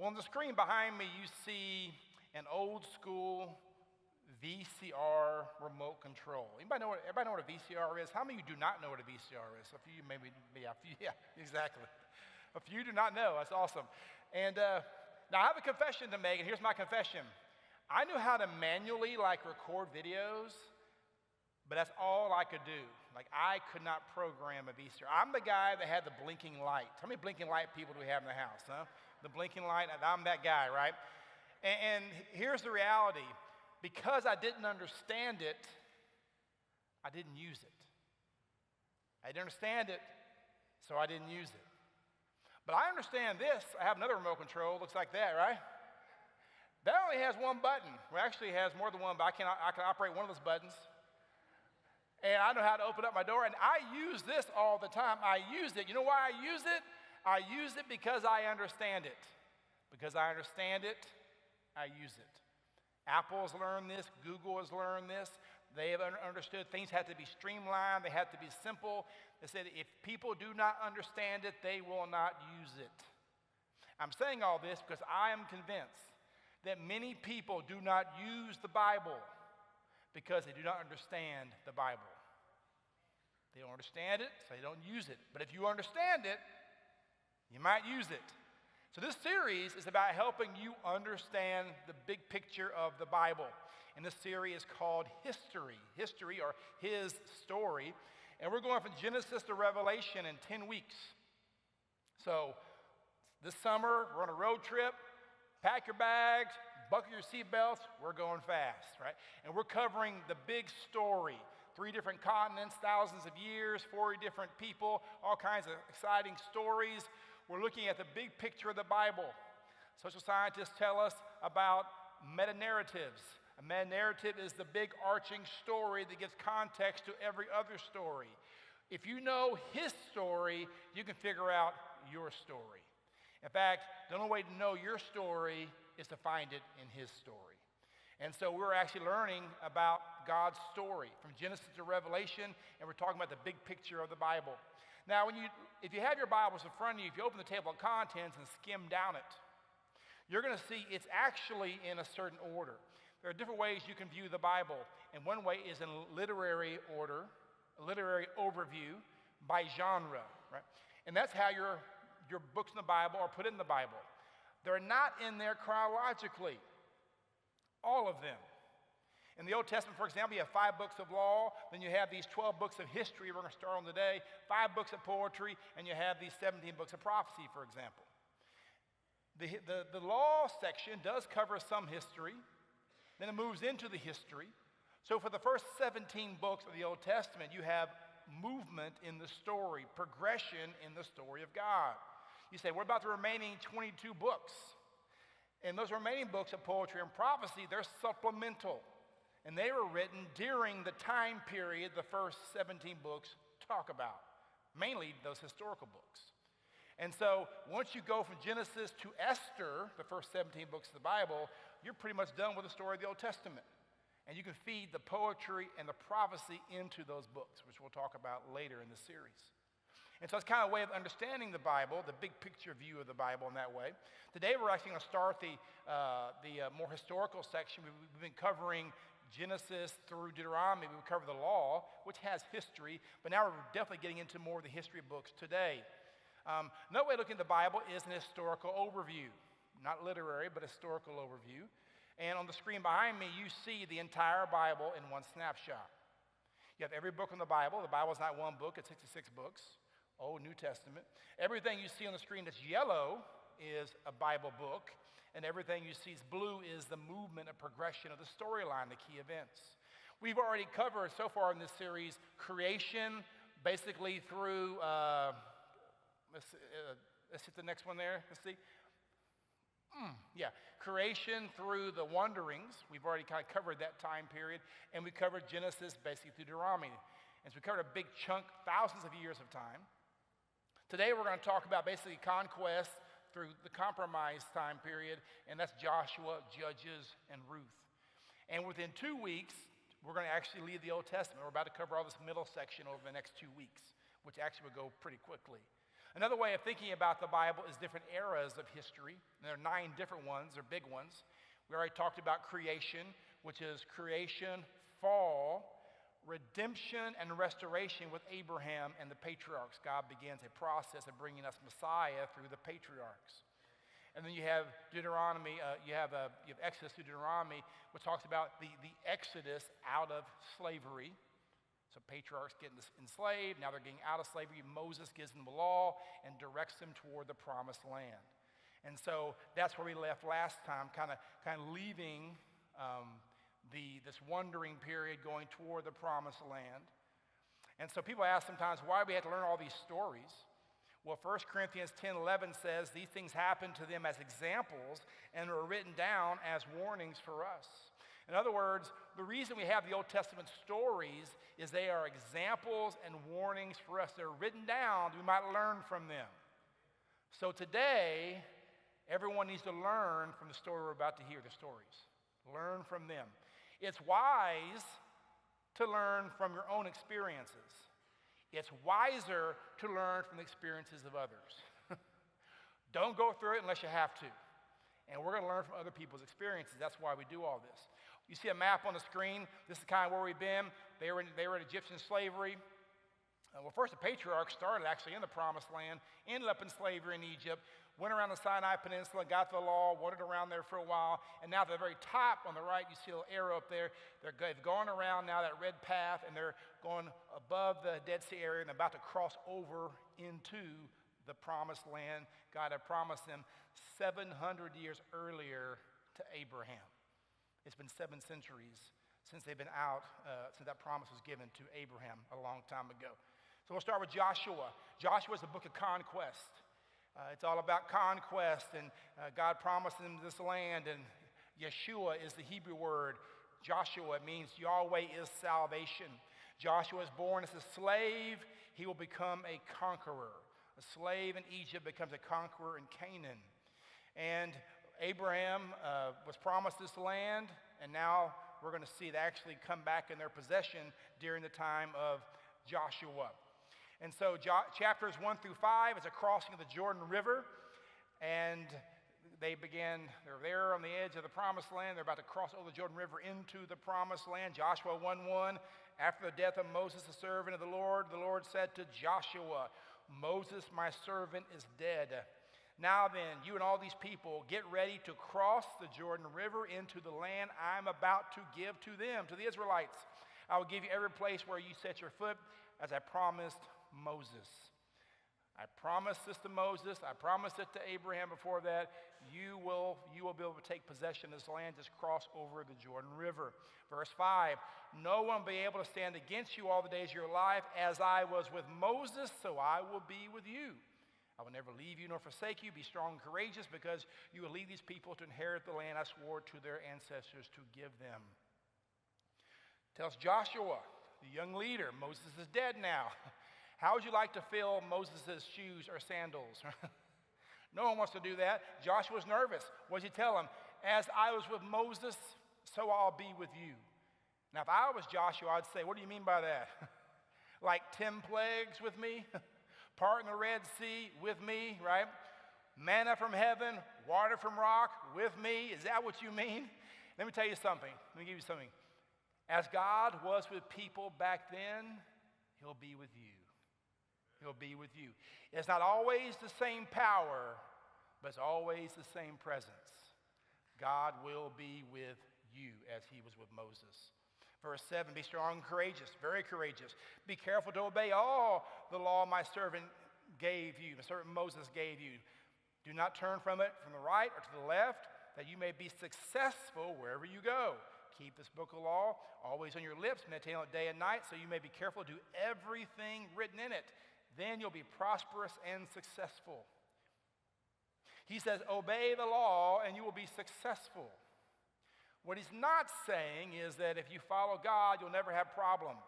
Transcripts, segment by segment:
Well, on the screen behind me, you see an old school VCR remote control. Everybody know what a VCR is? How many of you do not know what a VCR is? A few of you maybe, yeah, exactly. A few do not know. That's awesome. And now I have a confession to make, and here's my confession. I knew how to manually record videos, but that's all I could do. I could not program a VCR. I'm the guy that had the blinking light. How many blinking light people do we have in the house, huh? The blinking light, I'm that guy, right? And here's the reality. Because I didn't understand it, I didn't use it. I didn't understand it, so I didn't use it. But I understand this. I have another remote control. Looks like that, right? That only has one button. Well, actually it has more than one, but I can operate one of those buttons. And I know how to open up my door, and I use this all the time. I use it. You know why I use it? I use it because I understand it. Because I understand it, I use it. Apple has learned this. Google has learned this. They have understood things have to be streamlined. They have to be simple. They said if people do not understand it, they will not use it. I'm saying all this because I am convinced that many people do not use the Bible because they do not understand the Bible. They don't understand it, so they don't use it. But if you understand it, you might use it. So this series is about helping you understand the big picture of the Bible. And this series is called History or His Story. And we're going from Genesis to Revelation in 10 weeks. So this summer, we're on a road trip. Pack your bags, buckle your seatbelts, we're going fast, right? And we're covering the big story. 3 different continents, thousands of years, 40 different people, all kinds of exciting stories. We're looking at the big picture of the Bible. Social scientists tell us about meta-narratives. A meta-narrative is the big arching story that gives context to every other story. If you know his story, you can figure out your story. In fact, the only way to know your story is to find it in his story. And so we're actually learning about God's story from Genesis to Revelation, and we're talking about the big picture of the Bible. Now, if you have your Bibles in front of you, if you open the table of contents and skim down it, you're going to see it's actually in a certain order. There are different ways you can view the Bible, and one way is in literary order, a literary overview by genre, right? And that's how your books in the Bible are put in the Bible. They're not in there chronologically, all of them. In the Old Testament, for example, you have 5 books of law, then you have these 12 books of history we're going to start on today, 5 books of poetry, and you have these 17 books of prophecy, for example. The law section does cover some history, then it moves into the history. So for the first 17 books of the Old Testament, you have movement in the story, progression in the story of God. You say, what about the remaining 22 books? And those remaining books of poetry and prophecy, they're supplemental. And they were written during the time period the first 17 books talk about, mainly those historical books. And so once you go from Genesis to Esther, the first 17 books of the Bible, you're pretty much done with the story of the Old Testament. And you can feed the poetry and the prophecy into those books, which we'll talk about later in the series. And so it's kind of a way of understanding the Bible, the big picture view of the Bible in that way. Today we're actually going to start the more historical section. We've been covering Genesis through Deuteronomy. We've covered the law, which has history, but now we're definitely getting into more of the history books today. Another way of looking at the Bible is an historical overview. Not literary, but historical overview. And on the screen behind me, you see the entire Bible in one snapshot. You have every book in the Bible. The Bible is not one book, it's 66 books. Old, New Testament. Everything you see on the screen that's yellow is a Bible book, and everything you see is blue is the movement and progression of the storyline, the key events. We've already covered so far in this series creation, basically through, let's hit the next one there, let's see. Creation through the wanderings. We've already kind of covered that time period, and we covered Genesis basically through Deuteronomy. And so we covered a big chunk, thousands of years of time. Today we're going to talk about basically conquest through the compromise time period, and that's Joshua, Judges, and Ruth. And within 2 weeks, we're going to actually leave the Old Testament. We're about to cover all this middle section over the next 2 weeks, which actually will go pretty quickly. Another way of thinking about the Bible is different eras of history. And there are 9 different ones, they're big ones. We already talked about creation, which is creation, fall, redemption, and restoration with Abraham and the patriarchs. God begins a process of bringing us Messiah through the patriarchs. And then you have Deuteronomy, you have Exodus through Deuteronomy, which talks about the exodus out of slavery. So patriarchs getting enslaved, now they're getting out of slavery. Moses gives them the law and directs them toward the promised land. And so that's where we left last time, kind of leaving this wandering period going toward the promised land. And so people ask sometimes, why do we have to learn all these stories? Well, 1 Corinthians 10:11 says these things happened to them as examples and were written down as warnings for us. In other words, the reason we have the Old Testament stories is they are examples and warnings for us. They're written down, we might learn from them. So today, everyone needs to learn from the story we're about to hear, the stories. Learn from them. It's wise to learn from your own experiences. It's wiser to learn from the experiences of others. Don't go through it unless you have to. And we're going to learn from other people's experiences. That's why we do all this. You see a map on the screen. This is kind of where we've been. They were in Egyptian slavery. Well, first the patriarchs started actually in the promised land, ended up in slavery in Egypt, went around the Sinai Peninsula, got the law, wandered around there for a while, and now at the very top on the right, you see a little arrow up there. They've gone around now that red path, and they're going above the Dead Sea area and about to cross over into the promised land God had promised them 700 years earlier to Abraham. It's been 7 centuries since they've been out, since that promise was given to Abraham a long time ago. So we'll start with Joshua. Joshua is the book of conquest. It's all about conquest, and God promised them this land, and Yeshua is the Hebrew word. Joshua means Yahweh is salvation. Joshua is born as a slave. He will become a conqueror. A slave in Egypt becomes a conqueror in Canaan. And Abraham was promised this land, and now we're going to see it actually come back in their possession during the time of Joshua. And so chapters 1 through 5 is a crossing of the Jordan River, and they're there on the edge of the promised land. They're about to cross over the Jordan River into the promised land. Joshua 1:1, after the death of Moses, the servant of the Lord said to Joshua, Moses, my servant, is dead. Now then, you and all these people, get ready to cross the Jordan River into the land I'm about to give to them, to the Israelites. I will give you every place where you set your foot, as I promised Moses. I promised this to Moses. I promised it to Abraham before that. You will be able to take possession of this land. Just cross over the Jordan River. Verse 5, no one will be able to stand against you all the days of your life. As I was with Moses, so I will be with you. I will never leave you nor forsake you. Be strong and courageous, because you will lead these people to inherit the land I swore to their ancestors to give them. Tells Joshua, the young leader, Moses is dead now. How would you like to fill Moses' shoes or sandals? No one wants to do that. Joshua's nervous. What does he tell him? As I was with Moses, so I'll be with you. Now, if I was Joshua, I'd say, what do you mean by that? Like 10 plagues with me? Parting the Red Sea with me, right? Manna from heaven, water from rock with me. Is that what you mean? Let me tell you something. Let me give you something. As God was with people back then, he'll be with you. He'll be with you. It's not always the same power, but it's always the same presence. God will be with you as he was with Moses. Verse 7, be strong and courageous, very courageous. Be careful to obey all the law my servant gave you, my servant Moses gave you. Do not turn from it from the right or to the left, that you may be successful wherever you go. Keep this book of law always on your lips, meditate on it day and night, so you may be careful to do everything written in it. Then you'll be prosperous and successful. He says, obey the law and you will be successful. What he's not saying is that if you follow God, you'll never have problems.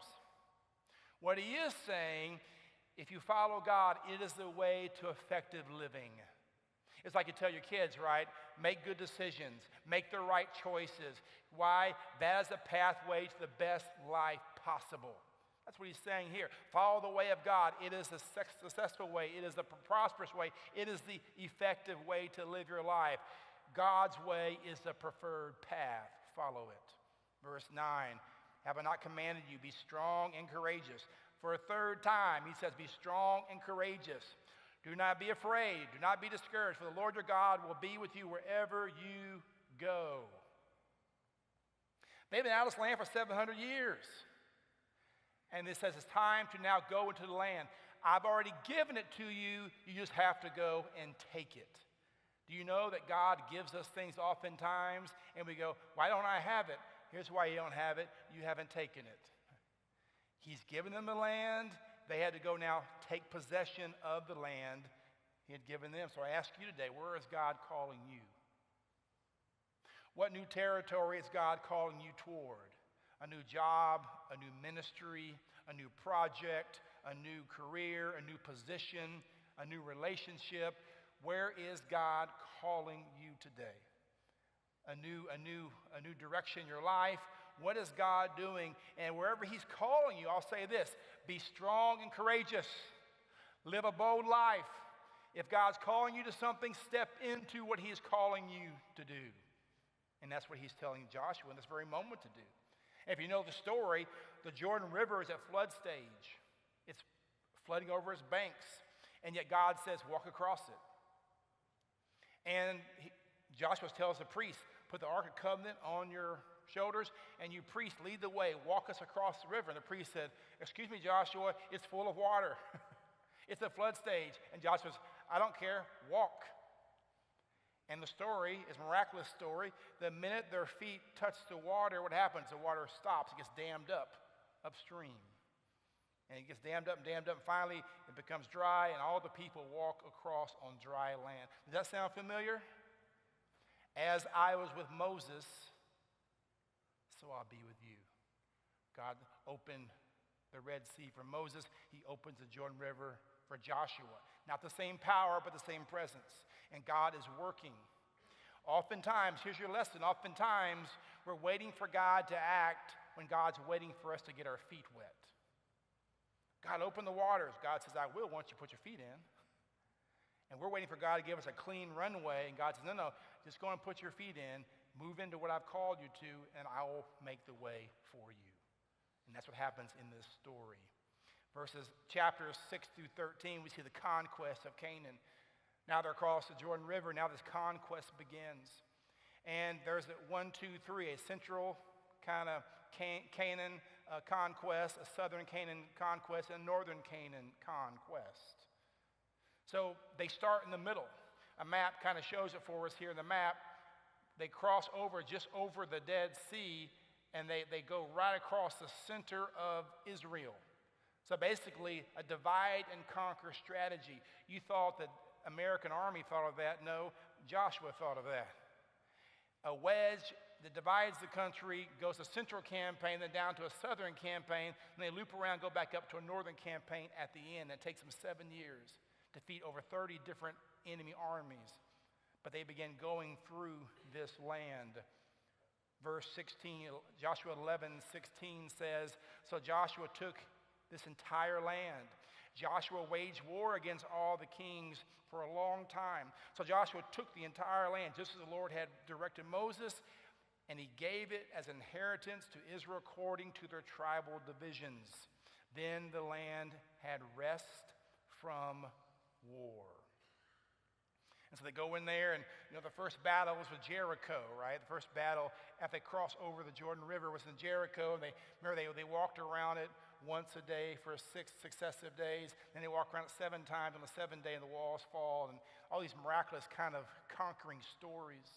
What he is saying, if you follow God, it is the way to effective living. It's like you tell your kids, right? Make good decisions. Make the right choices. Why? That is a pathway to the best life possible. That's what he's saying here. Follow the way of God. It is the successful way. It is the prosperous way. It is the effective way to live your life. God's way is the preferred path. Follow it. Verse 9, have I not commanded you, be strong and courageous? For a third time, he says, be strong and courageous. Do not be afraid. Do not be discouraged, for the Lord your God will be with you wherever you go. They've been out of this land for 700 years. And it says it's time to now go into the land. I've already given it to you. You just have to go and take it. Do you know that God gives us things oftentimes, and we go, why don't I have it? Here's why you don't have it. You haven't taken it. He's given them the land. They had to go now take possession of the land he had given them. So I ask you today, where is God calling you? What new territory is God calling you toward? A new job, a new ministry, a new project, a new career, a new position, a new relationship. Where is God calling you today? A new direction in your life. What is God doing? And wherever he's calling you, I'll say this, be strong and courageous. Live a bold life. If God's calling you to something, step into what he is calling you to do. And that's what he's telling Joshua in this very moment to do. And if you know the story, the Jordan River is at flood stage. It's flooding over its banks. And yet God says, walk across it. And Joshua tells the priest, put the Ark of Covenant on your shoulders, and you priests lead the way, walk us across the river. And the priest said, excuse me, Joshua, it's full of water. It's a flood stage. And Joshua says, I don't care, walk. And the story is a miraculous story. The minute their feet touch the water, what happens? The water stops. It gets dammed up upstream. And it gets dammed up, and finally it becomes dry, and all the people walk across on dry land. Does that sound familiar? As I was with Moses, so I'll be with you. God opened the Red Sea for Moses. He opens the Jordan River for Joshua. Not the same power, but the same presence. And God is working. Oftentimes, here's your lesson, oftentimes we're waiting for God to act when God's waiting for us to get our feet wet. God, open the waters. God says, I will once you put your feet in. And we're waiting for God to give us a clean runway. And God says, no, just go and put your feet in, move into what I've called you to, and I will make the way for you. And that's what happens in this story. Chapters 6 through 13, we see the conquest of Canaan. Now they're across the Jordan River. Now this conquest begins. And there's a 1, 2, 3, a central kind of Canaan conquest, a southern Canaan conquest, and a northern Canaan conquest. So they start in the middle. A map kind of shows it for us here in the map. They cross over just over the Dead Sea, and they go right across the center of Israel. So basically, a divide and conquer strategy. You thought that American army thought of that. No, Joshua thought of that. A wedge that divides the country, goes to a central campaign, then down to a southern campaign, and they loop around, go back up to a northern campaign at the end. It takes them 7 years to defeat over 30 different enemy armies. But they begin going through this land. Verse 16, Joshua 11:16 says, so Joshua took this entire land. Joshua waged war against all the kings for a long time. So Joshua took the entire land, just as the Lord had directed Moses, and he gave it as inheritance to Israel according to their tribal divisions. Then the land had rest from war. And so they go in there, and the first battle was with Jericho, right? The first battle after they crossed over the Jordan River was in Jericho. And they walked around it once a day for 6 successive days. Then they walked around it 7 times. On the 7th day, and the walls fall, and all these miraculous kind of conquering stories.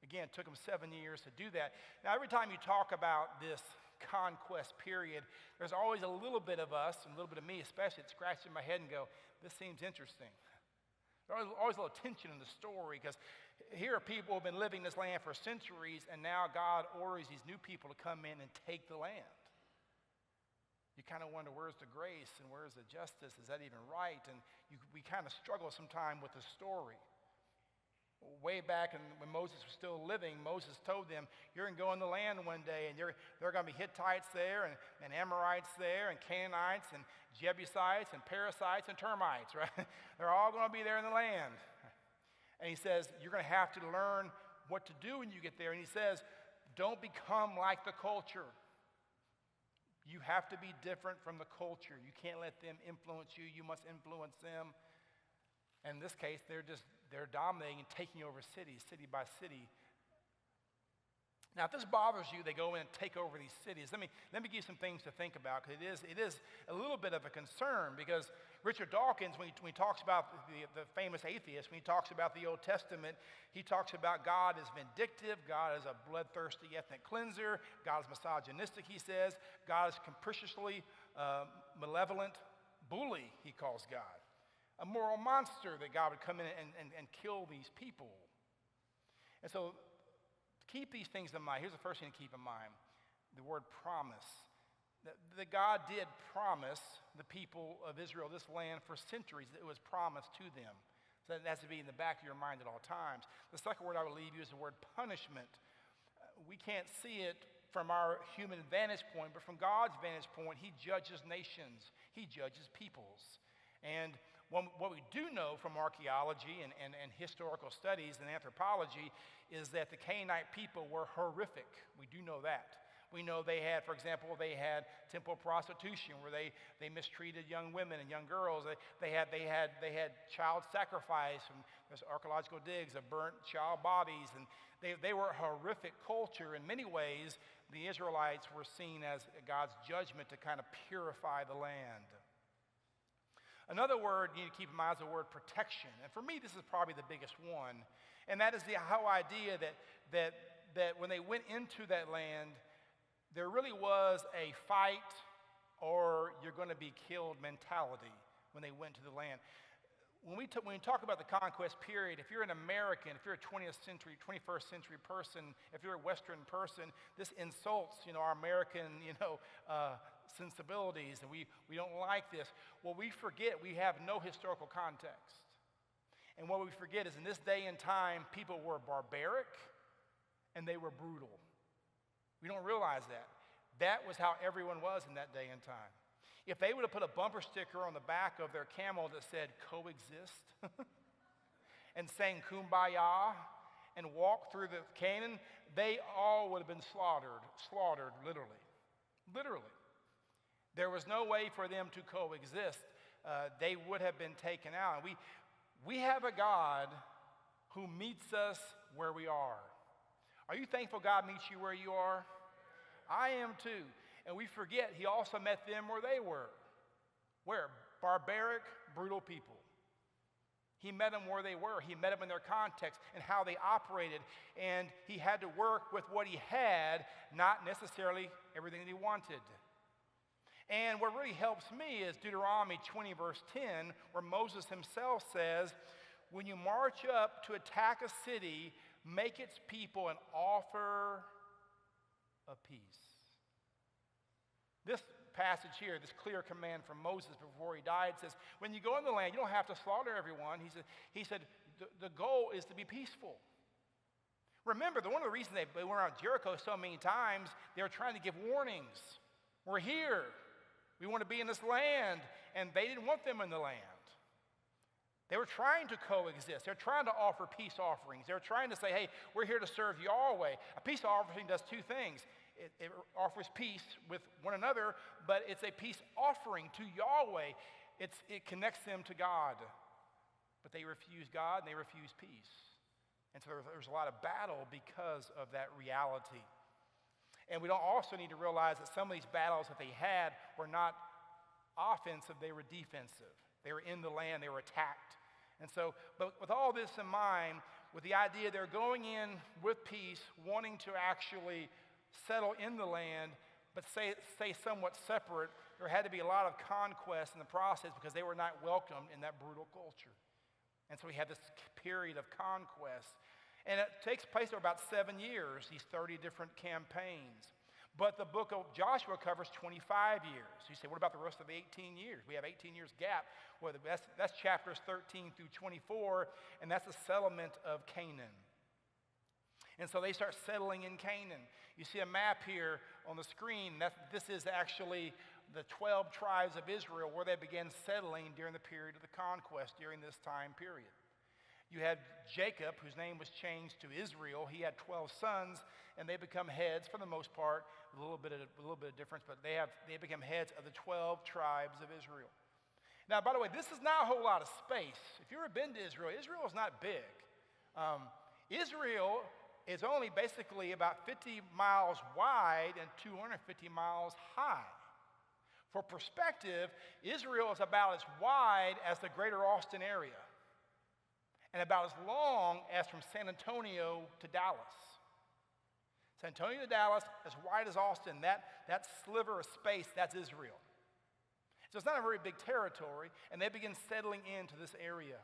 Again, it took them 7 years to do that. Now, every time you talk about this conquest period, there's always a little bit of us, and a little bit of me especially, that scratches my head and go, this seems interesting. There's always a little tension in the story, because here are people who have been living in this land for centuries, and now God orders these new people to come in and take the land. You kind of wonder, where's the grace and where's the justice? Is that even right? And we kind of struggle sometime with the story. Way back when Moses was still living, Moses told them, you're going to go in the land one day, and there are going to be Hittites there, and Amorites there, and Canaanites, and Jebusites, and Perizzites, and termites, right? They're all going to be there in the land. And he says, you're going to have to learn what to do when you get there. And he says, don't become like the culture. You have to be different from the culture. You can't let them influence you. You must influence them. And in this case, they're dominating and taking over cities, city by city. Now, if this bothers you, they go in and take over these cities. Let me give you some things to think about, because it is a little bit of a concern, because Richard Dawkins, when he talks about the famous atheist, when he talks about the Old Testament, he talks about God as vindictive, God as a bloodthirsty ethnic cleanser, God is misogynistic, he says, God is capriciously malevolent bully, he calls God. A moral monster that God would come in and kill these people. And so keep these things in mind. Here's the first thing to keep in mind, the word promise. That God did promise the people of Israel this land for centuries. It was promised to them. So that has to be in the back of your mind at all times. The second word I would leave you is the word punishment. We can't see it from our human vantage point, but from God's vantage point, he judges nations. He judges peoples. And what we do know from archaeology and historical studies and anthropology is that the Canaanite people were horrific. We do know that. We know they had, for example, temple prostitution where they mistreated young women and young girls. They had child sacrifice, and there's archaeological digs of burnt child bodies, and they were a horrific culture. In many ways, the Israelites were seen as God's judgment to kind of purify the land. Another word you need to keep in mind is the word protection. And for me, this is probably the biggest one. And that is the whole idea that when they went into that land, there really was a fight or you're going to be killed mentality when they went to the land. When we talk about the conquest period, if you're an American, if you're a 20th century, 21st century person, if you're a Western person, this insults, our American, sensibilities, and we don't like this. Well, we forget we have no historical context. And what we forget is in this day and time, people were barbaric and they were brutal. We don't realize that. That was how everyone was in that day and time. If they would have put a bumper sticker on the back of their camel that said coexist and sang kumbaya and walked through the Canaan, they all would have been slaughtered literally. Literally. There was no way for them to coexist. They would have been taken out. And we have a God who meets us where we are. Are you thankful God meets you where you are? I am too. And we forget he also met them where they were. Where? Barbaric, brutal people. He met them where they were. He met them in their context and how they operated. And he had to work with what he had, not necessarily everything that he wanted. And what really helps me is Deuteronomy 20, verse 10, where Moses himself says, when you march up to attack a city, make its people an offer of peace. This passage here, this clear command from Moses before he died says, when you go in the land, you don't have to slaughter everyone. He said the goal is to be peaceful. Remember, one of the reasons they went around Jericho so many times, they were trying to give warnings. We're here. We want to be in this land. And they didn't want them in the land. They were trying to coexist. They're trying to offer peace offerings. They're trying to say, hey, we're here to serve Yahweh. A peace offering does two things. It offers peace with one another, but it's a peace offering to Yahweh. It connects them to God. But they refuse God and they refuse peace. And so there's a lot of battle because of that reality. And we don't also need to realize that some of these battles that they had were not offensive, they were defensive. They were in the land, they were attacked. And so, but with all this in mind, with the idea they're going in with peace, wanting to actually settle in the land, but stay somewhat separate, there had to be a lot of conquest in the process because they were not welcomed in that brutal culture. And so we had this period of conquest. And it takes place over about 7 years, these 30 different campaigns. But the book of Joshua covers 25 years. You say, what about the rest of the 18 years? We have 18 years gap. Well, that's chapters 13 through 24, and that's the settlement of Canaan. And so they start settling in Canaan. You see a map here on the screen. This is actually the 12 tribes of Israel where they began settling during the period of the conquest, during this time period. You had Jacob, whose name was changed to Israel. He had 12 sons, and they become heads for the most part. A little bit of difference, but they become heads of the 12 tribes of Israel. Now, by the way, this is not a whole lot of space. If you've ever been to Israel, Israel is not big. Israel is only basically about 50 miles wide and 250 miles high. For perspective, Israel is about as wide as the greater Austin area, and about as long as from San Antonio to Dallas. San Antonio to Dallas, as wide as Austin, that sliver of space, that's Israel. So it's not a very big territory, and they begin settling into this area.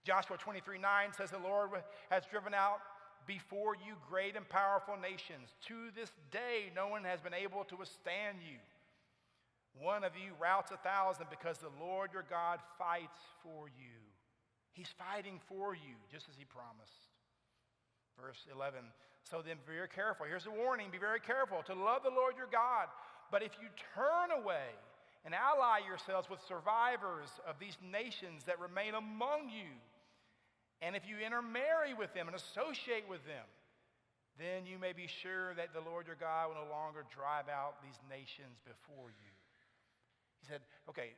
Joshua 23:9 says, the Lord has driven out before you great and powerful nations. To this day, no one has been able to withstand you. One of you routs 1,000 because the Lord your God fights for you. He's fighting for you, just as he promised. Verse 11, so then be very careful. Here's a warning, be very careful to love the Lord your God. But if you turn away and ally yourselves with survivors of these nations that remain among you, and if you intermarry with them and associate with them, then you may be sure that the Lord your God will no longer drive out these nations before you. He said, okay,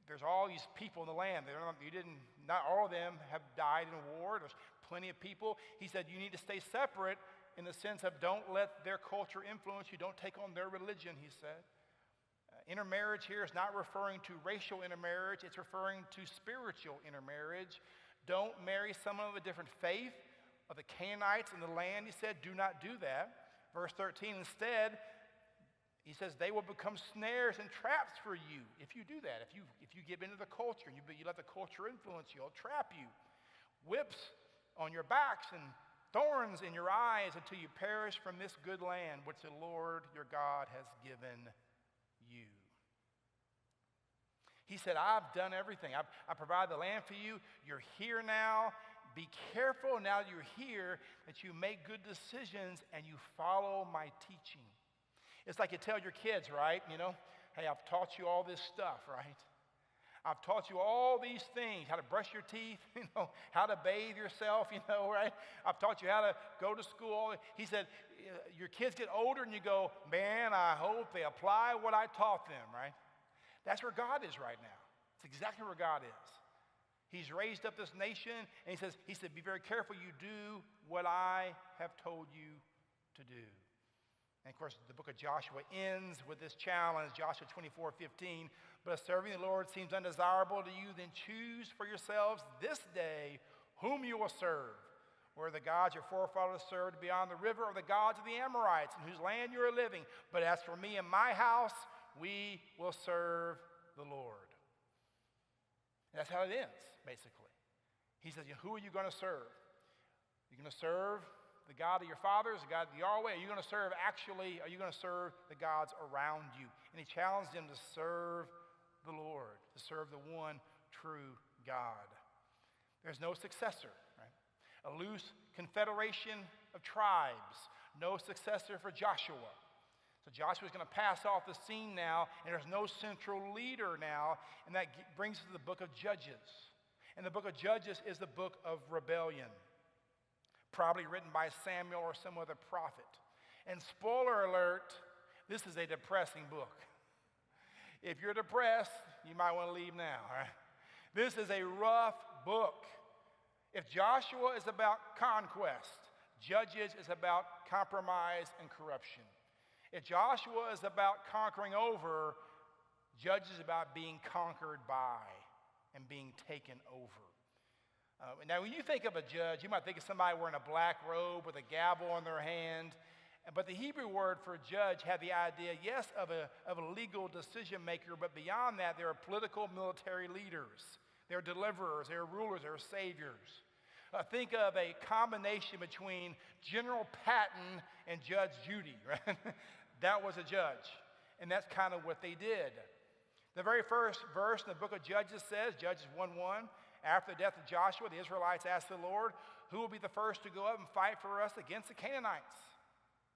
there's all these people in the land. Not all of them have died in war. There's plenty of people. He said you need to stay separate in the sense of don't let their culture influence you. Don't take on their religion, he said. Intermarriage here is not referring to racial intermarriage. It's referring to spiritual intermarriage. Don't marry someone of a different faith, of the Canaanites in the land, he said. Do not do that. Verse 13, instead, he says they will become snares and traps for you if you do that. If you get into the culture, you let the culture influence you, it'll trap you. Whips on your backs and thorns in your eyes until you perish from this good land which the Lord your God has given you. He said, I've done everything. I provide the land for you. You're here now. Be careful now that you're here that you make good decisions and you follow my teaching. It's like you tell your kids, right? Hey, I've taught you all this stuff, right? I've taught you all these things, how to brush your teeth, how to bathe yourself, right? I've taught you how to go to school. He said, your kids get older and you go, man, I hope they apply what I taught them, right? That's where God is right now. It's exactly where God is. He's raised up this nation, and he said, be very careful you do what I have told you to do. And of course, the book of Joshua ends with this challenge, Joshua 24:15. But if serving the Lord seems undesirable to you, then choose for yourselves this day whom you will serve. Whether the gods your forefathers served beyond the river, or the gods of the Amorites in whose land you are living. But as for me and my house, we will serve the Lord. And that's how it ends, basically. He says, who are you going to serve? You're going to serve the God of your fathers, the God of Yahweh? Are you going to serve the gods around you? And he challenged them to serve the Lord, to serve the one true God. There's no successor, right? A loose confederation of tribes, no successor for Joshua. So Joshua's going to pass off the scene now, and there's no central leader now, and that brings us to the book of Judges. And the book of Judges is the book of rebellion, probably written by Samuel or some other prophet. And spoiler alert, this is a depressing book. If you're depressed, you might want to leave now, all right? This is a rough book. If Joshua is about conquest, Judges is about compromise and corruption. If Joshua is about conquering over, Judges is about being conquered by and being taken over. Now, when you think of a judge, you might think of somebody wearing a black robe with a gavel in their hand. But the Hebrew word for judge had the idea, yes, of a legal decision maker, but beyond that, there are political military leaders. There are deliverers, there are rulers, there are saviors. Think of a combination between General Patton and Judge Judy, right? that was a judge. And that's kind of what they did. The very first verse in the book of Judges says, Judges 1:1, after the death of Joshua, the Israelites asked the Lord, who will be the first to go up and fight for us against the Canaanites?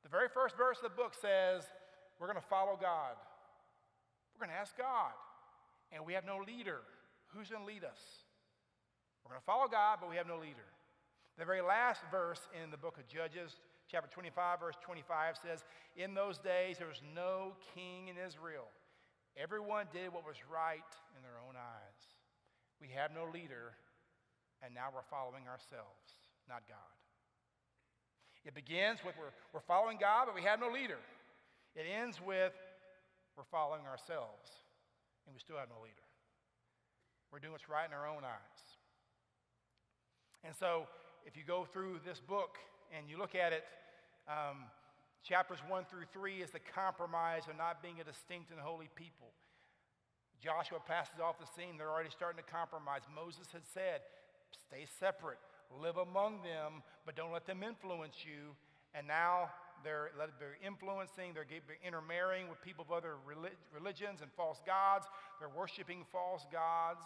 The very first verse of the book says, we're going to follow God. We're going to ask God. And we have no leader. Who's going to lead us? We're going to follow God, but we have no leader. The very last verse in the book of Judges, chapter 25, verse 25 says, in those days there was no king in Israel. Everyone did what was right in their own eyes. We have no leader, and now we're following ourselves, not God. It begins with we're following God, but we have no leader. It ends with we're following ourselves, and we still have no leader. We're doing what's right in our own eyes. And so if you go through this book and you look at it, chapters 1 through 3 is the compromise of not being a distinct and holy people. Joshua passes off the scene. They're already starting to compromise. Moses had said, stay separate, live among them, but don't let them influence you. And now they're influencing, they're intermarrying with people of other religions and false gods. They're worshiping false gods.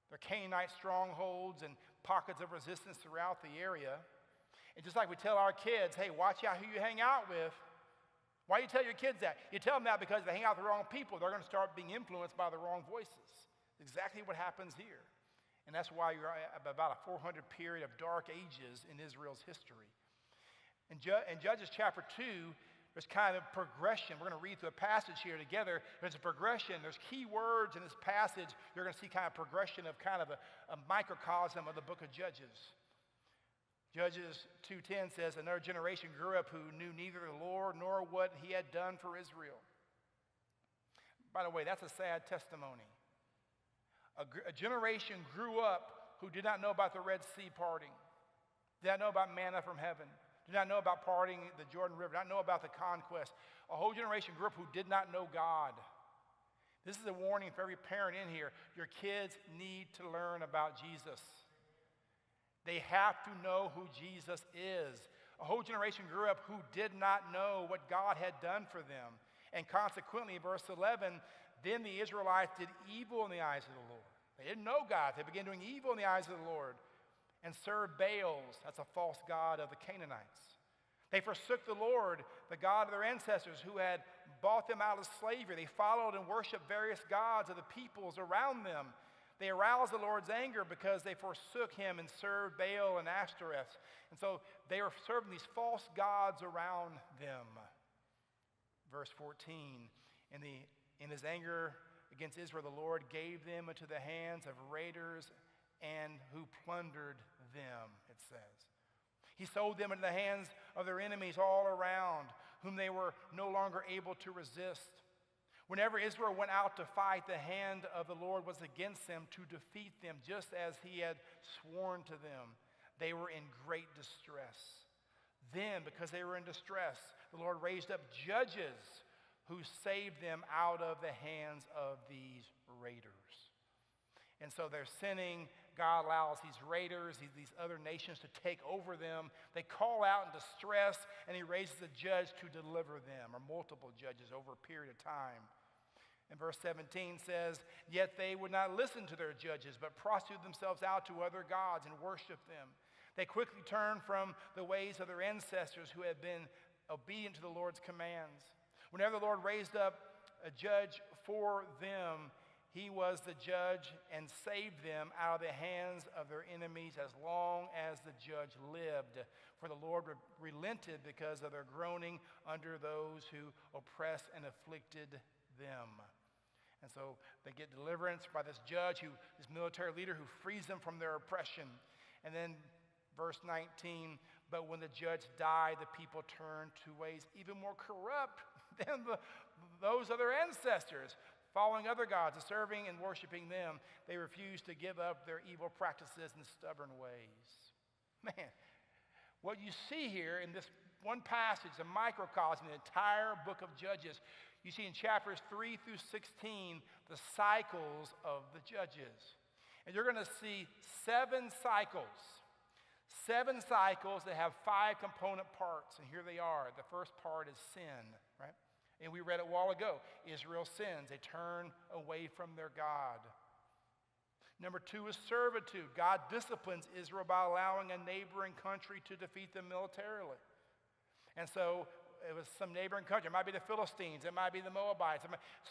They're Canaanite strongholds and pockets of resistance throughout the area. And just like we tell our kids, hey, watch out who you hang out with. Why do you tell your kids that? You tell them that because if they hang out with the wrong people, they're going to start being influenced by the wrong voices. Exactly what happens here. And that's why you're at about a 400 period of dark ages in Israel's history. In Judges chapter 2, there's kind of progression. We're going to read through a passage here together. There's a progression. There's key words in this passage. You're going to see kind of progression of kind of a microcosm of the book of Judges. Judges 2:10 says, another generation grew up who knew neither the Lord nor what he had done for Israel. By the way, that's a sad testimony. A generation grew up who did not know about the Red Sea parting, did not know about manna from heaven, did not know about parting the Jordan River, did not know about the conquest. A whole generation grew up who did not know God. This is a warning for every parent in here. Your kids need to learn about Jesus. They have to know who Jesus is. A whole generation grew up who did not know what God had done for them. And consequently, verse 11, then the Israelites did evil in the eyes of the Lord. They didn't know God. They began doing evil in the eyes of the Lord and served Baals. That's a false god of the Canaanites. They forsook the Lord, the God of their ancestors who had bought them out of slavery. They followed and worshiped various gods of the peoples around them. They aroused the Lord's anger because they forsook him and served Baal and Ashtoreth. And so they were serving these false gods around them. Verse 14, in his anger against Israel, the Lord gave them into the hands of raiders and who plundered them, it says. He sold them into the hands of their enemies all around, whom they were no longer able to resist. Whenever Israel went out to fight, the hand of the Lord was against them to defeat them, just as he had sworn to them. They were in great distress. Then, because they were in distress, the Lord raised up judges who saved them out of the hands of these raiders. And so they're sinning. God allows these raiders, these other nations to take over them. They call out in distress, and he raises a judge to deliver them, or multiple judges over a period of time. And verse 17 says, yet they would not listen to their judges, but prostituted themselves out to other gods and worshiped them. They quickly turned from the ways of their ancestors who had been obedient to the Lord's commands. Whenever the Lord raised up a judge for them, he was the judge and saved them out of the hands of their enemies as long as the judge lived. For the Lord relented because of their groaning under those who oppressed and afflicted them. And so they get deliverance by this judge, this military leader who frees them from their oppression. And then verse 19, but when the judge died, the people turned to ways even more corrupt than those of their ancestors, following other gods, serving and worshiping them. They refused to give up their evil practices and stubborn ways. Man, what you see here in this one passage, a microcosm, the entire book of Judges, you see in chapters 3 through 16, the cycles of the judges. And you're going to see 7 cycles. 7 cycles that have 5 component parts, and here they are. The first part is sin, right? And we read it a while ago. Israel sins. They turn away from their God. Number 2 is servitude. God disciplines Israel by allowing a neighboring country to defeat them militarily. And so it was some neighboring country. It might be the Philistines. It might be the Moabites.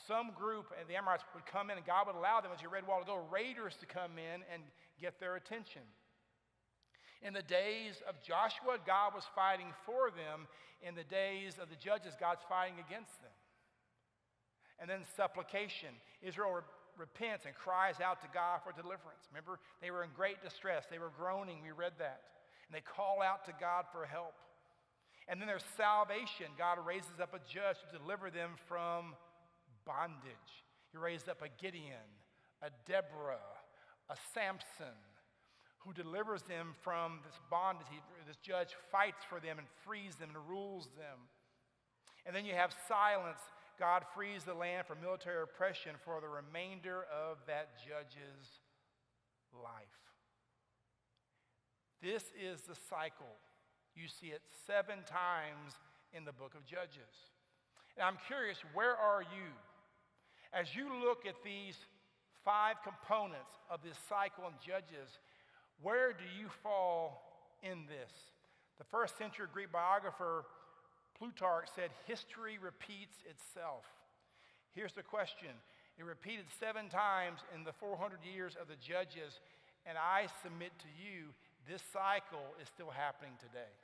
Some group, and the Amorites would come in, and God would allow them, as you read a while ago, raiders to come in and get their attention. In the days of Joshua, God was fighting for them. In the days of the judges, God's fighting against them. And then supplication. Israel repents and cries out to God for deliverance. Remember, they were in great distress. They were groaning. We read that. And they call out to God for help. And then there's salvation. God raises up a judge to deliver them from bondage. He raised up a Gideon, a Deborah, a Samson, who delivers them from this bondage. This judge fights for them and frees them and rules them. And then you have silence. God frees the land from military oppression for the remainder of that judge's life. This is the cycle. You see it 7 times in the book of Judges. And I'm curious, where are you? As you look at these 5 components of this cycle in Judges, where do you fall in this? The first century Greek biographer Plutarch said, history repeats itself. Here's the question. It repeated 7 times in the 400 years of the Judges, and I submit to you, this cycle is still happening today.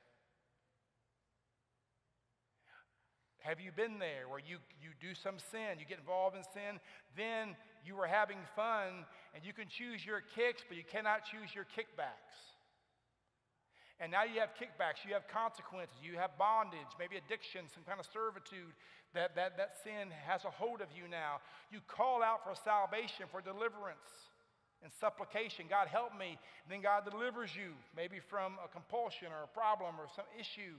Have you been there where you do some sin, you get involved in sin, then you are having fun, and you can choose your kicks, but you cannot choose your kickbacks. And now you have kickbacks, you have consequences, you have bondage, maybe addiction, some kind of servitude, that sin has a hold of you now. You call out for salvation, for deliverance and supplication. God help me. And then God delivers you, maybe from a compulsion or a problem or some issue.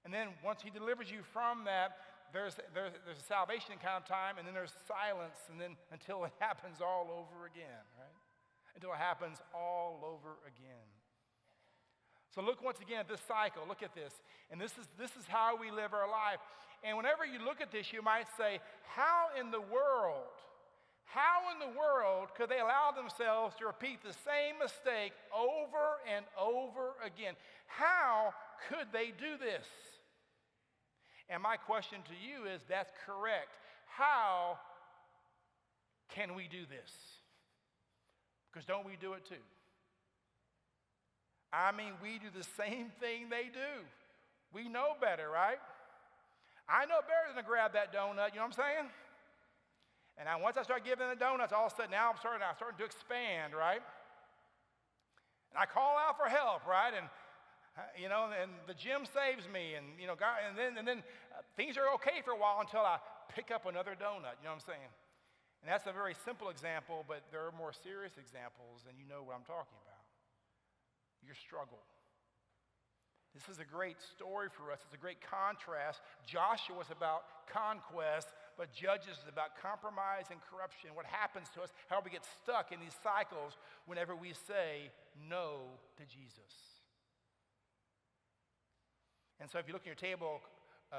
And then once he delivers you from that, there's a salvation kind of time, and then there's silence, and then until it happens all over again, right? Until it happens all over again. So look once again at this cycle. Look at this. And this is how we live our life. And whenever you look at this, you might say, how in the world could they allow themselves to repeat the same mistake over and over again? How could they do this? And my question to you is, that's correct. How can we do this? Because don't we do it too? I mean, we do the same thing they do. We know better, right? I know better than to grab that donut, you know what I'm saying? And once I start giving the donuts, all of a sudden now I'm starting to expand, right? And I call out for help, right? And and the gym saves me, and God, and then things are okay for a while until I pick up another donut, you know what I'm saying? And that's a very simple example, but there are more serious examples, and you know what I'm talking about. Your struggle. This is a great story for us. It's a great contrast. Joshua was about conquest, but Judges is about compromise and corruption. What happens to us, how we get stuck in these cycles whenever we say no to Jesus. And so if you look at your table,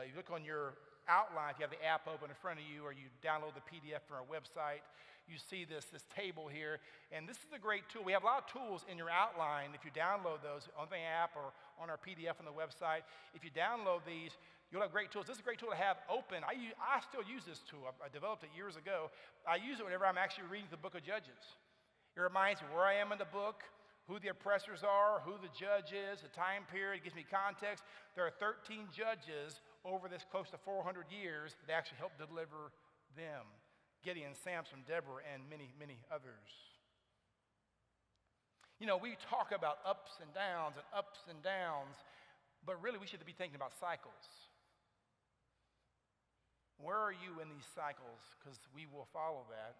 you look on your outline, if you have the app open in front of you, or you download the PDF from our website, you see this table here. And this is a great tool. We have a lot of tools in your outline if you download those on the app or on our PDF on the website. If you download these, you'll have great tools. This is a great tool to have open. I still use this tool. I developed it years ago. I use it whenever I'm actually reading the book of Judges. It reminds me where I am in the book, who the oppressors are, who the judge is, the time period. It gives me context. There are 13 judges over this close to 400 years that actually helped deliver them. Gideon, Samson, Deborah, and many, many others. We talk about ups and downs, but really we should be thinking about cycles. Where are you in these cycles? Because we will follow that.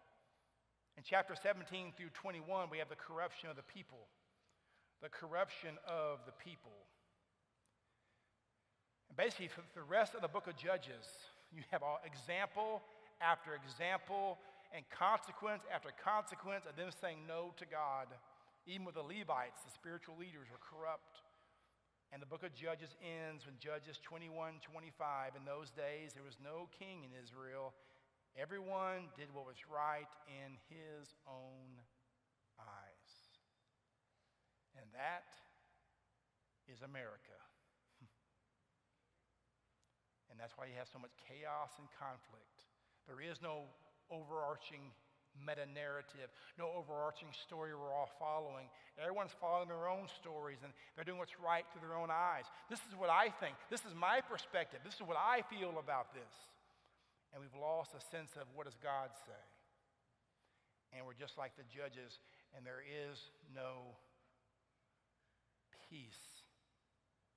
In chapter 17 through 21, we have the corruption of the people. The corruption of the people. And basically, for the rest of the book of Judges, you have example after example and consequence after consequence of them saying no to God. Even with the Levites, the spiritual leaders were corrupt. And the book of Judges ends when Judges 21:25. In those days, there was no king in Israel. Everyone did what was right in his own eyes. And that is America. And that's why you have so much chaos and conflict. There is no overarching meta-narrative, no overarching story we're all following. Everyone's following their own stories, and they're doing what's right through their own eyes. This is what I think. This is my perspective. This is what I feel about this. And we've lost a sense of what does God say. And we're just like the judges, and there is no peace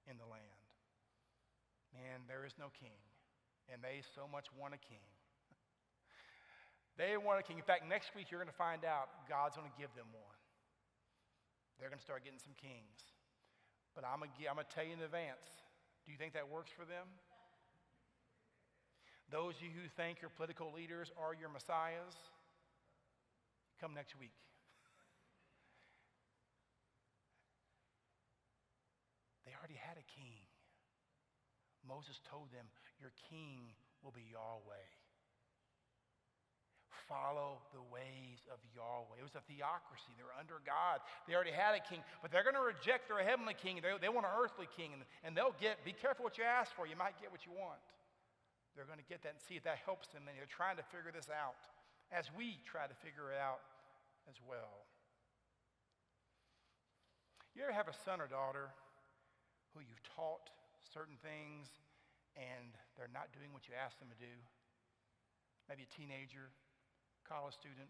in the land. Man, there is no king, and they so much want a king. They want a king. In fact, next week you're going to find out God's going to give them one. They're going to start getting some kings. But I'm going to tell you in advance, do you think that works for them? Those of you who think your political leaders are your messiahs, come next week. They already had a king. Moses told them, your king will be Yahweh. Follow the ways of Yahweh. It was a theocracy. They were under God. They already had a king, but they're going to reject their heavenly king. They want an earthly king, and they'll get, be careful what you ask for. You might get what you want. They're going to get that and see if that helps them, and they're trying to figure this out as we try to figure it out as well. You ever have a son or daughter who you've taught certain things and they're not doing what you asked them to do? Maybe a teenager, college student,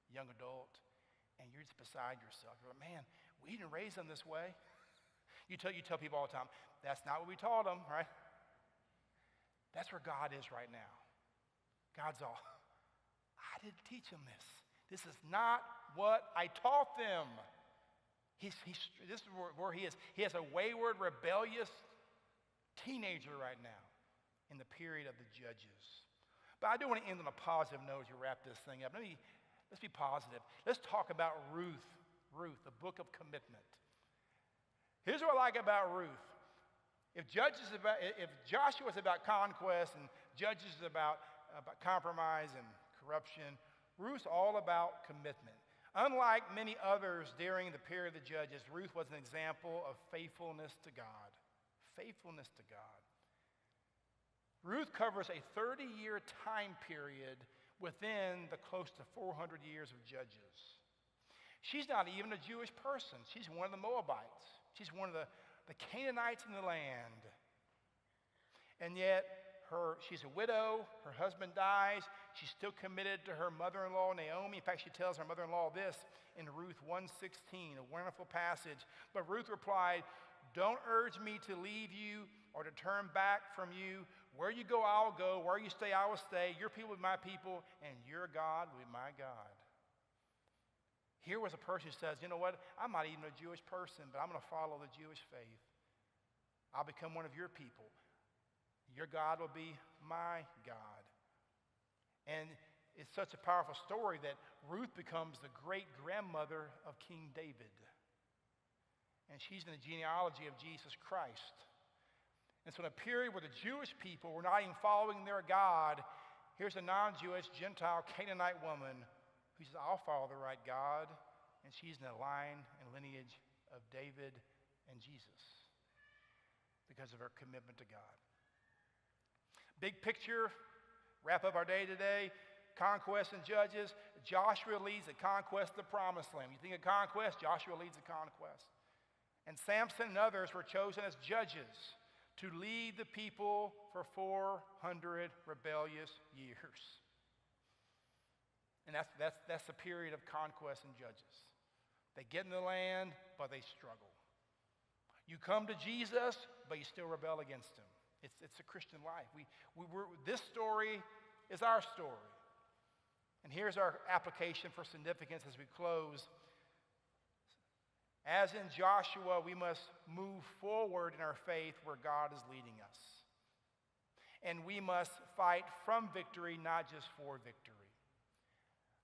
young adult, and you're just beside yourself. You're like, man, we didn't raise them this way. You tell people all the time, that's not what we taught them, right? That's where God is right now. God's all, I didn't teach them this. This is not what I taught them. This is where he is. He has a wayward, rebellious teenager right now in the period of the judges. But I do want to end on a positive note as we wrap this thing up. Let's be positive. Let's talk about Ruth, the book of commitment. Here's what I like about Ruth. If Joshua is about conquest and Judges is about compromise and corruption, Ruth's all about commitment. Unlike many others during the period of the Judges, Ruth was an example of faithfulness to God. Faithfulness to God. Ruth covers a 30-year time period within the close to 400 years of Judges. She's not even a Jewish person. She's one of the Moabites. She's one of the Canaanites in the land. And yet, she's a widow. Her husband dies. She's still committed to her mother-in-law, Naomi. In fact, she tells her mother-in-law this in Ruth 1:16, a wonderful passage. But Ruth replied, don't urge me to leave you or to turn back from you. Where you go, I'll go. Where you stay, I will stay. Your people will be my people, and your God will be my God. Here was a person who says, you know what? I'm not even a Jewish person, but I'm going to follow the Jewish faith. I'll become one of your people. Your God will be my God. And it's such a powerful story that Ruth becomes the great-grandmother of King David. And she's in the genealogy of Jesus Christ. And so in a period where the Jewish people were not even following their God, here's a non-Jewish, Gentile, Canaanite woman who says, I'll follow the right God. And she's in the line and lineage of David and Jesus because of her commitment to God. Big picture, wrap up our day today. Conquest and Judges. Joshua leads the conquest of the promised land. You think of conquest, Joshua leads the conquest. And Samson and others were chosen as judges to lead the people for 400 rebellious years. And that's the period of conquest and Judges. They get in the land, but they struggle. You come to Jesus, but you still rebel against him. It's a Christian life. This story is our story. And here's our application for significance as we close. As in Joshua, we must move forward in our faith where God is leading us. And we must fight from victory, not just for victory.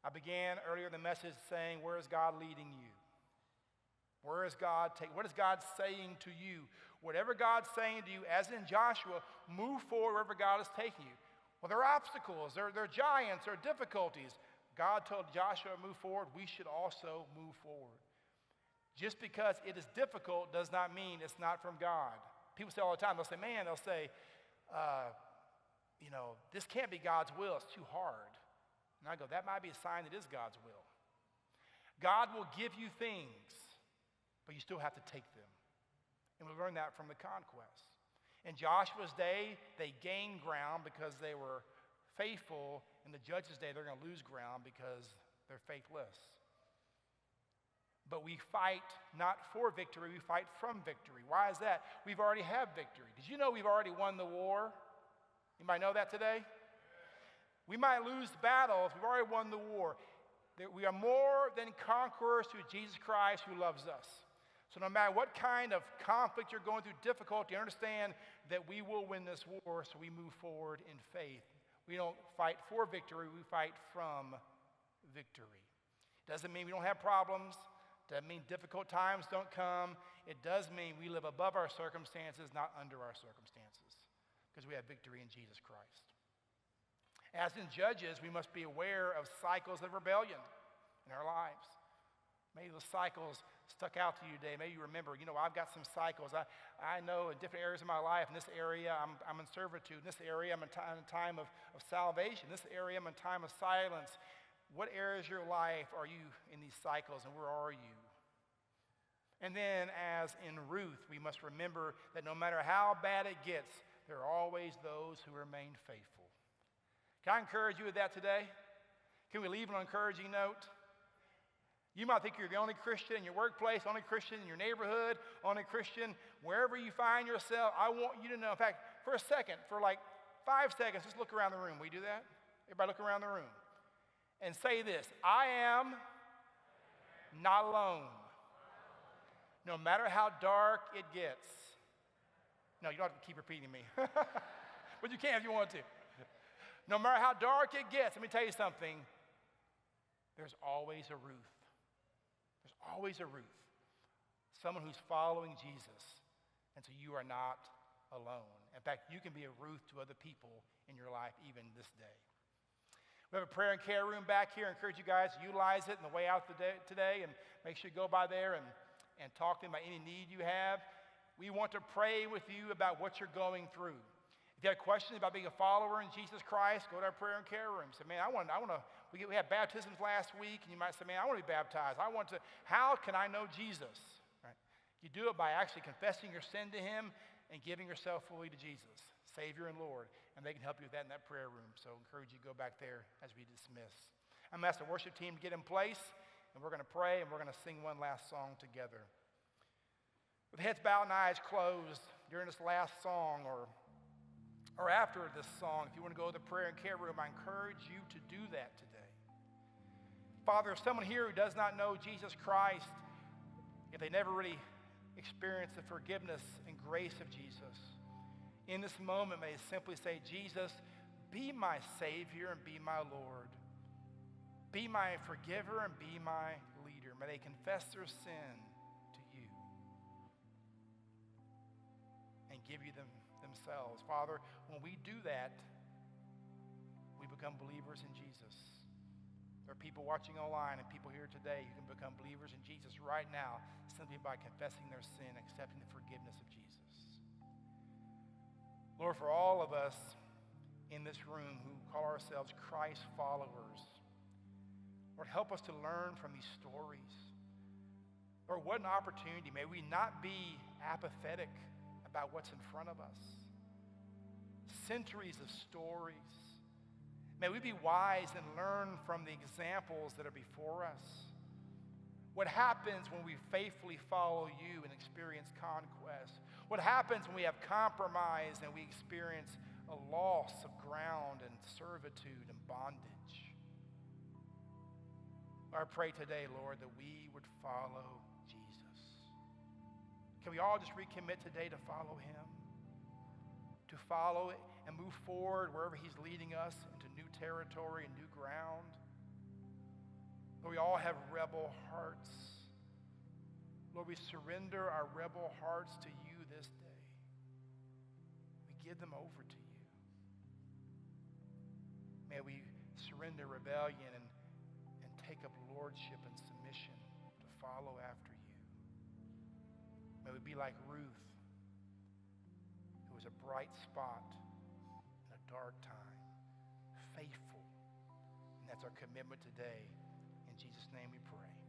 I began earlier the message saying, where is God leading you? Where is God taking? What is God saying to you? Whatever God's saying to you, as in Joshua, move forward wherever God is taking you. Well, there are obstacles, there are giants, there are difficulties. God told Joshua to move forward. We should also move forward. Just because it is difficult does not mean it's not from God. People say all the time, they'll say, this can't be God's will. It's too hard. And I go, that might be a sign that it is God's will. God will give you things, but you still have to take them. And we learned that from the conquest. In Joshua's day, they gained ground because they were faithful. In the judges' day, they're going to lose ground because they're faithless. But we fight not for victory, we fight from victory. Why is that? We've already had victory. Did you know we've already won the war? Anybody know that today? We might lose the battles, we've already won the war. We are more than conquerors through Jesus Christ who loves us. So no matter what kind of conflict you're going through, difficulty, understand that we will win this war, so we move forward in faith. We don't fight for victory, we fight from victory. Doesn't mean we don't have problems. Doesn't mean difficult times don't come. It does mean we live above our circumstances, not under our circumstances, because we have victory in Jesus Christ. As in Judges, we must be aware of cycles of rebellion in our lives. Maybe those cycles stuck out to you today. Maybe you remember, I've got some cycles. I know in different areas of my life, in this area, I'm in servitude. In this area, I'm in a time of salvation. In this area, I'm in a time of silence. What areas of your life are you in these cycles, and where are you? And then, as in Ruth, we must remember that no matter how bad it gets, there are always those who remain faithful. Can I encourage you with that today? Can we leave on an encouraging note? You might think you're the only Christian in your workplace, only Christian in your neighborhood, only Christian wherever you find yourself. I want you to know, in fact, for a second, for like 5 seconds, just look around the room. Will you do that? Everybody look around the room. And say this: I am not alone. No matter how dark it gets. No, you don't have to keep repeating me. But you can if you want to. No matter how dark it gets, let me tell you something. There's always a Ruth. There's always a Ruth. Someone who's following Jesus. And so you are not alone. In fact, you can be a Ruth to other people in your life even this day. We have a prayer and care room back here. I encourage you guys to utilize it on the way out today, and make sure you go by there and talk to them about any need you have. We want to pray with you about what you're going through. If you have questions about being a follower in Jesus Christ, go to our prayer and care room. Say, man, we had baptisms last week, and you might say, man, I want to be baptized. How can I know Jesus? Right? You do it by actually confessing your sin to him and giving yourself fully to Jesus, Savior and Lord. And they can help you with that in that prayer room. So I encourage you to go back there as we dismiss. I'm going to ask the worship team to get in place, and we're going to pray, and we're going to sing one last song together. With heads bowed and eyes closed during this last song or after this song, if you want to go to the prayer and care room, I encourage you to do that today. Father, if someone here who does not know Jesus Christ, if they never really experienced the forgiveness and grace of Jesus, in this moment, may they simply say, Jesus, be my Savior and be my Lord. Be my forgiver and be my leader. May they confess their sin to you and give you themselves. Father, when we do that, we become believers in Jesus. There are people watching online and people here today who can become believers in Jesus right now simply by confessing their sin, accepting the forgiveness of Jesus. Lord, for all of us in this room who call ourselves Christ followers, Lord, help us to learn from these stories. Lord, what an opportunity. May we not be apathetic about what's in front of us. Centuries of stories. May we be wise and learn from the examples that are before us. What happens when we faithfully follow you and experience conquest? What happens when we have compromise and we experience a loss of ground and servitude and bondage? I pray today, Lord, that we would follow Jesus. Can we all just recommit today to follow him? To follow and move forward wherever he's leading us into new territory and new ground. Lord, we all have rebel hearts. Lord, we surrender our rebel hearts to you this day. We give them over to you. May we surrender rebellion and take up lordship and submission to follow after you. May we be like Ruth, who was a bright spot in a dark time, faithful. And that's our commitment today. In Jesus' name we pray.